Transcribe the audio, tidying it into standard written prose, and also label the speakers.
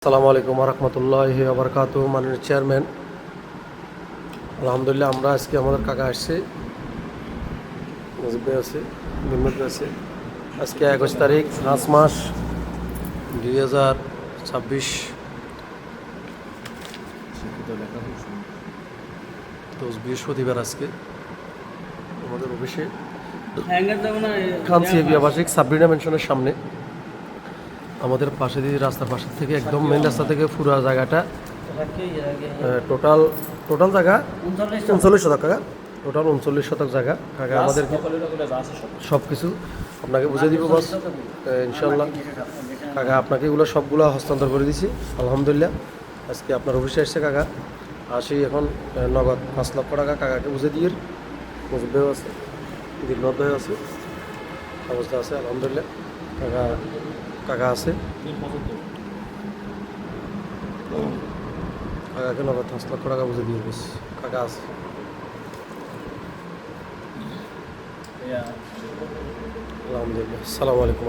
Speaker 1: আসসালামু আলাইকুম রহমতুল্লাহি ওয়া বারাকাতুহু। মাননীয় চেয়ারম্যান, আলহামদুলিল্লাহ আমরা আজকে আমাদের কাকা আসছে, মুজিব ভাই আছে, বিমল ভাই আছে। আজকে 21 তারিখ 5 মাস 2026, তো বৃহস্পতিবার আজকে আমাদের অফিসে খানসিয়া বিয়াবাসিক সাবরিনা মেনশনের সামনে আমাদের পাশে দিয়ে রাস্তার পাশে থেকে একদম মেন রাস্তা থেকে পুরো জায়গাটা টোটাল জায়গা 39 শতক কাকা, টোটাল 39 শতক জায়গা কাকা আমাদেরকে সব কিছু আপনাকে বুঝিয়ে দিব বস ইনশাল্লাহ। কাকা আপনাকে এগুলো সবগুলো হস্তান্তর করে দিছি আলহামদুলিল্লাহ। আজকে আপনার অফিসে এসছে কাকা, আসি এখন নগদ 5 লক্ষ টাকা কাকাকে বুঝে দিয়ে মুজিব ভাইও আছে, দিলমত ভাইও আছে, অবস্থা আছে আলহামদুলিল্লাহ। কাকা আছে, কাকাকে নগদ 5 লক্ষ টাকা বুঝে দিয়ে গেছি, কাকা আছে আলহামদুলিল্লাহ। আসসালামু আলাইকুম।